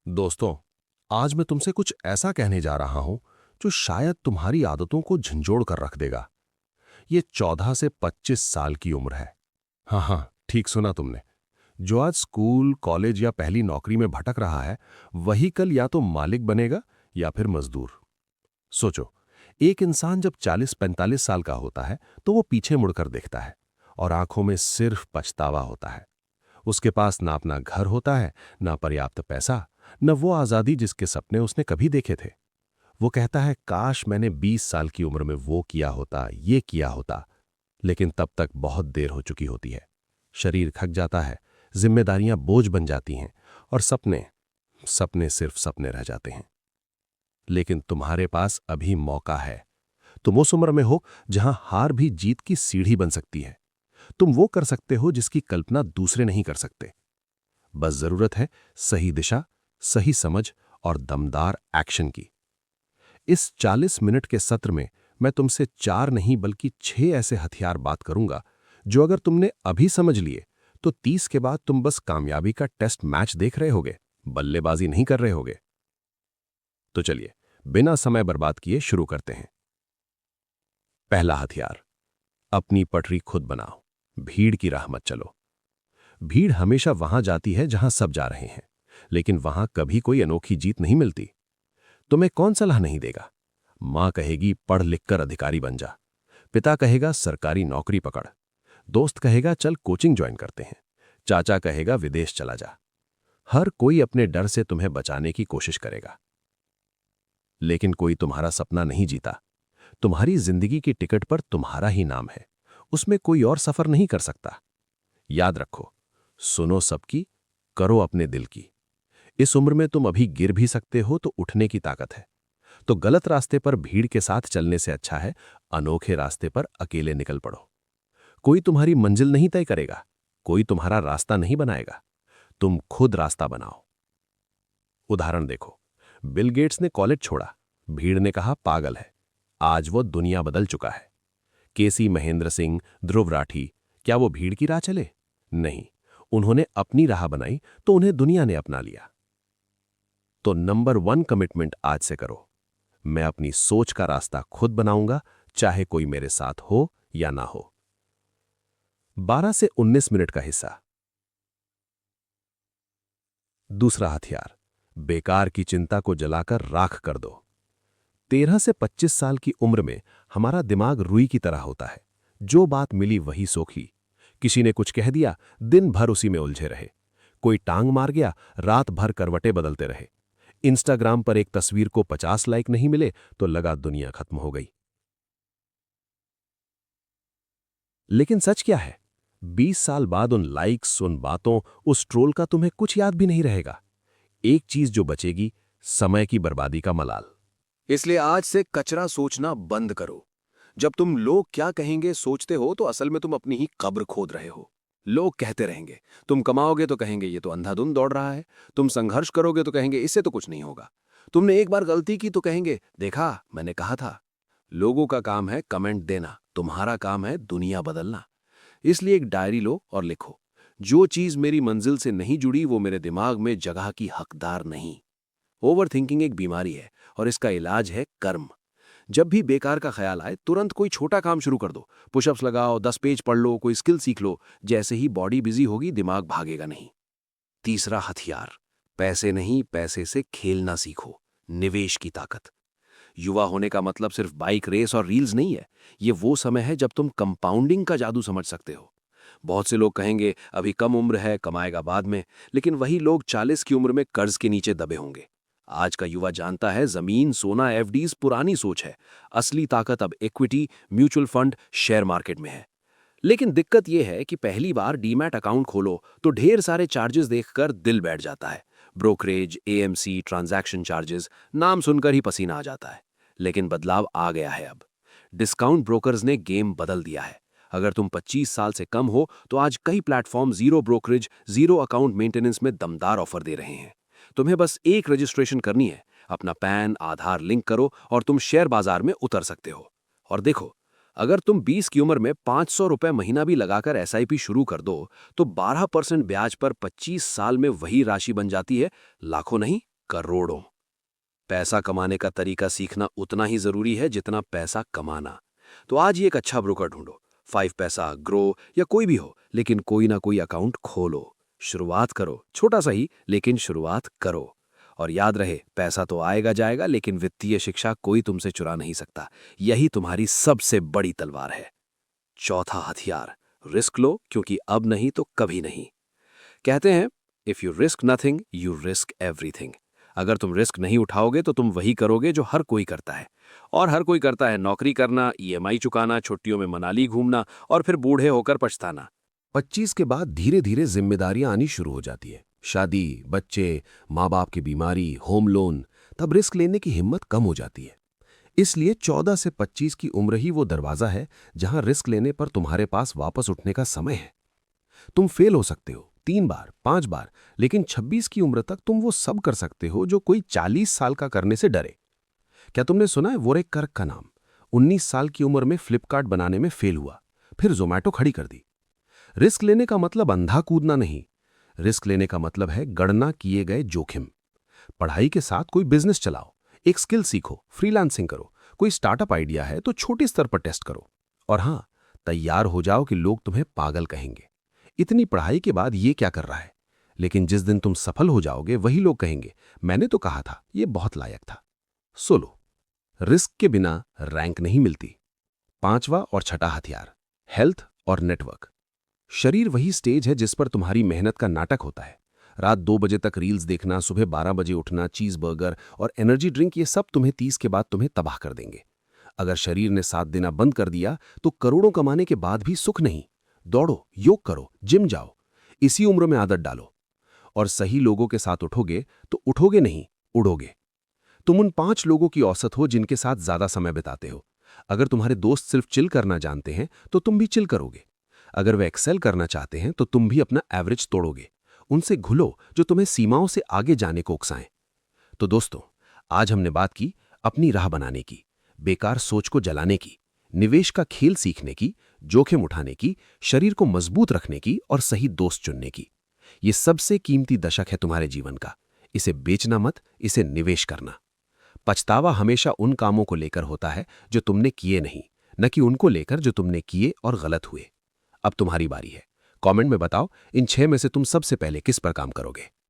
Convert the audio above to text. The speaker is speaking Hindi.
दोस्तों, आज मैं तुमसे कुछ ऐसा कहने जा रहा हूं जो शायद तुम्हारी आदतों को झंझोड़ कर रख देगा। ये 14 से 25 साल की उम्र है। हाँ हाँ, ठीक सुना तुमने। जो आज स्कूल, कॉलेज या पहली नौकरी में भटक रहा है, वही कल या तो मालिक बनेगा या फिर मजदूर। सोचो, एक इंसान जब 40-45 साल का होता है तो वो पीछे मुड़कर देखता है और आंखों में सिर्फ पछतावा होता है। उसके पास ना अपना घर होता है, ना पर्याप्त पैसा, न वो आजादी जिसके सपने उसने कभी देखे थे। वो कहता है, काश मैंने 20 साल की उम्र में वो किया होता, ये किया होता। लेकिन तब तक बहुत देर हो चुकी होती है। शरीर थक जाता है, जिम्मेदारियां बोझ बन जाती हैं और सपने सपने सिर्फ सपने रह जाते हैं। लेकिन तुम्हारे पास अभी मौका है। तुम उस उम्र में हो जहां हार भी जीत की सीढ़ी बन सकती है। तुम वो कर सकते हो जिसकी कल्पना दूसरे नहीं कर सकते। बस जरूरत है सही दिशा, सही समझ और दमदार एक्शन की। इस 40 मिनट के सत्र में मैं तुमसे 4 नहीं बल्कि 6 ऐसे हथियार बात करूंगा जो अगर तुमने अभी समझ लिए तो 30 के बाद तुम बस कामयाबी का टेस्ट मैच देख रहे होगे, बल्लेबाजी नहीं कर रहे होगे। तो चलिए, बिना समय बर्बाद किए शुरू करते हैं। पहला हथियार, अपनी पटरी खुद बनाओ। भीड़ की राह मत चलो। भीड़ हमेशा वहां जाती है जहां सब जा रहे हैं, लेकिन वहां कभी कोई अनोखी जीत नहीं मिलती। तुम्हें कौन सलाह नहीं देगा? मां कहेगी पढ़ लिख कर अधिकारी बन जा। पिता कहेगा सरकारी नौकरी पकड़। दोस्त कहेगा चल कोचिंग ज्वाइन करते हैं। चाचा कहेगा विदेश चला जा। हर कोई अपने डर से तुम्हें बचाने की कोशिश करेगा। लेकिन कोई तुम्हारा सपना नहीं जीता। तुम्हारी जिंदगी की टिकट पर तुम्हारा ही नाम है। उसमें कोई और सफर नहीं कर सकता। याद रखो, सुनो सबकी, करो अपने दिल की। इस उम्र में तुम अभी गिर भी सकते हो तो उठने की ताकत है। तो गलत रास्ते पर भीड़ के साथ चलने से अच्छा है अनोखे रास्ते पर अकेले निकल पड़ो। कोई तुम्हारी मंजिल नहीं तय करेगा, कोई तुम्हारा रास्ता नहीं बनाएगा। तुम खुद रास्ता बनाओ। उदाहरण देखो, बिल गेट्स ने कॉलेज छोड़ा। भीड़ ने कहा पागल है। आज वो दुनिया बदल चुका है। केसी महेंद्र सिंह, ध्रुव राठी, क्या वो भीड़ की राह चले? नहीं। उन्होंने अपनी राह बनाई तो उन्हें दुनिया ने अपना लिया। तो नंबर 1 कमिटमेंट आज से करो। मैं अपनी सोच का रास्ता खुद बनाऊंगा, चाहे कोई मेरे साथ हो या ना हो। 12 से 19 मिनट का हिस्सा। दूसरा हथियार, बेकार की चिंता को जलाकर राख कर दो। 13 से 25 साल की उम्र में हमारा दिमाग रुई की तरह होता है। जो बात मिली वही सोखी। किसी ने कुछ कह दिया, दिन भर उसी में उलझे रहे। कोई टांग मार गया, रात भर करवटें बदलते रहे। इंस्टाग्राम पर एक तस्वीर को 50 लाइक नहीं मिले तो लगा दुनिया खत्म हो गई। लेकिन सच क्या है? 20 साल बाद उन लाइक्स, उन बातों, उस ट्रोल का तुम्हें कुछ याद भी नहीं रहेगा। एक चीज जो बचेगी, समय की बर्बादी का मलाल। इसलिए आज से कचरा सोचना बंद करो। जब तुम लोग क्या कहेंगे सोचते हो तो असल में तुम अपनी ही कब्र खोद रहे हो। लोग कहते रहेंगे, तुम कमाओगे तो कहेंगे ये तो अंधाधुंध दौड़ रहा है। तुम संघर्ष करोगे तो कहेंगे इससे तो कुछ नहीं होगा। तुमने एक बार गलती की तो कहेंगे देखा मैंने कहा था। लोगों का काम है कमेंट देना, तुम्हारा काम है दुनिया बदलना। इसलिए एक डायरी लो और लिखो, जो चीज मेरी मंजिल से नहीं जुड़ी वो मेरे दिमाग में जगह की हकदार नहीं। ओवर थिंकिंग एक बीमारी है और इसका इलाज है कर्म। जब भी बेकार का ख्याल आए तुरंत कोई छोटा काम शुरू कर दो। पुशअप्स लगाओ, 10 पेज पढ़ लो, कोई स्किल सीख लो। जैसे ही बॉडी बिजी होगी दिमाग भागेगा नहीं। तीसरा हथियार, पैसे नहीं पैसे से खेलना सीखो। निवेश की ताकत। युवा होने का मतलब सिर्फ बाइक रेस और रील्स नहीं है। ये वो समय है जब तुम कंपाउंडिंग का जादू समझ सकते हो। बहुत से लोग कहेंगे अभी कम उम्र है, कमाएगा बाद में। लेकिन वही लोग 40 की उम्र में कर्ज के नीचे दबे होंगे। आज का युवा जानता है जमीन, सोना, एफडीज पुरानी सोच है। असली ताकत अब equity, mutual fund, share market में है। लेकिन दिक्कत यह है कि पहली बार डीमैट अकाउंट खोलो तो ढेर सारे चार्जेस देखकर दिल बैठ जाता है। ब्रोकरेज, एएमसी, ट्रांजैक्शन चार्जेस, नाम सुनकर ही पसीना आ जाता है। लेकिन बदलाव आ गया है अब। डिस्काउंट ब्रोकर्स ने गेम बदल दिया है। अगर तुम 25 साल से कम हो तो आज कई platform zero brokerage, zero account maintenance में दमदार ऑफर दे रहे हैं। तुम्हें बस एक रजिस्ट्रेशन करनी है, अपना पैन, आधार लिंक करो और तुम शेयर बाजार में उतर सकते हो। और देखो, अगर तुम 20 की उम्र में 500 रुपए महीना भी लगाकर एसआईपी शुरू कर दो तो 12% ब्याज पर 25 साल में वही राशि बन जाती है, लाखों नहीं। करोड़ों। पैसा कमाने का तरीका सीखना उतना ही जरूरी है जितना पैसा कमाना। तो आज ही एक अच्छा ब्रोकर ढूंढो। 5 पैसा, ग्रो या कोई भी हो, लेकिन कोई ना कोई अकाउंट खोलो। शुरुआत करो, छोटा सा ही, लेकिन शुरुआत करो। और याद रहे, पैसा तो आएगा जाएगा, लेकिन वित्तीय शिक्षा कोई तुमसे चुरा नहीं सकता। यही तुम्हारी सबसे बड़ी तलवार है। चौथा हथियार, रिस्क लो, क्योंकि अब नहीं तो कभी नहीं। कहते हैं, if you risk nothing you risk everything. अगर तुम रिस्क नहीं उठाओगे तो तुम वही करोगे जो हर कोई करता है। और हर कोई करता है नौकरी करना, ईएमआई चुकाना, छुट्टियों में मनाली घूमना और फिर बूढ़े होकर पछताना। 25 के बाद धीरे धीरे जिम्मेदारियां आनी शुरू हो जाती है। शादी, बच्चे, माँ बाप की बीमारी, होम लोन। तब रिस्क लेने की हिम्मत कम हो जाती है। इसलिए 14 से 25 की उम्र ही वो दरवाजा है जहां रिस्क लेने पर तुम्हारे पास वापस उठने का समय है। तुम फेल हो सकते हो 3 बार, 5 बार, लेकिन 26 की उम्र तक तुम वो सब कर सकते हो जो कोई 40 साल का करने से डरे। क्या तुमने सुना है वोरेक कर्क का नाम? 19 साल की उम्र में फ्लिपकार्ट बनाने में फेल हुआ, फिर जोमैटो खड़ी कर दी। रिस्क लेने का मतलब अंधा कूदना नहीं। रिस्क लेने का मतलब है गणना किए गए जोखिम। पढ़ाई के साथ कोई बिजनेस चलाओ, एक स्किल सीखो, फ्रीलांसिंग करो, कोई स्टार्टअप आइडिया है तो छोटे स्तर पर टेस्ट करो। और हां, तैयार हो जाओ कि लोग तुम्हें पागल कहेंगे। इतनी पढ़ाई के बाद ये क्या कर रहा है? लेकिन जिस दिन तुम सफल हो जाओगे वही लोग कहेंगे, मैंने तो कहा था, ये बहुत लायक था। सोलो, रिस्क के बिना रैंक नहीं मिलती। पांचवा और छठा हथियार, हेल्थ और नेटवर्क। शरीर वही स्टेज है जिस पर तुम्हारी मेहनत का नाटक होता है। रात 2 बजे तक रील्स देखना, सुबह 12 बजे उठना, चीज बर्गर और एनर्जी ड्रिंक, ये सब तुम्हें 30 के बाद तुम्हें तबाह कर देंगे। अगर शरीर ने साथ देना बंद कर दिया तो करोड़ों कमाने के बाद भी सुख नहीं। दौड़ो, योग करो, जिम जाओ, इसी उम्र में आदत डालो। और सही लोगों के साथ उठोगे तो उठोगे नहीं, उड़ोगे। तुम उन 5 लोगों की औसत हो जिनके साथ ज्यादा समय बिताते हो। अगर तुम्हारे दोस्त सिर्फ चिल करना जानते हैं तो तुम भी चिल करोगे। अगर वे एक्सेल करना चाहते हैं तो तुम भी अपना एवरेज तोड़ोगे। उनसे घुलो जो तुम्हें सीमाओं से आगे जाने को उकसाएं। तो दोस्तों, आज हमने बात की अपनी राह बनाने की, बेकार सोच को जलाने की, निवेश का खेल सीखने की, जोखिम उठाने की, शरीर को मजबूत रखने की और सही दोस्त चुनने की। ये सबसे कीमती दशक है तुम्हारे जीवन का। इसे बेचना मत, इसे निवेश करना। पछतावा हमेशा उन कामों को लेकर होता है जो तुमने किए नहीं, न कि उनको लेकर जो तुमने किए और गलत हुए। अब तुम्हारी बारी है। कमेंट में बताओ, इन 6 में से तुम सबसे पहले किस पर काम करोगे।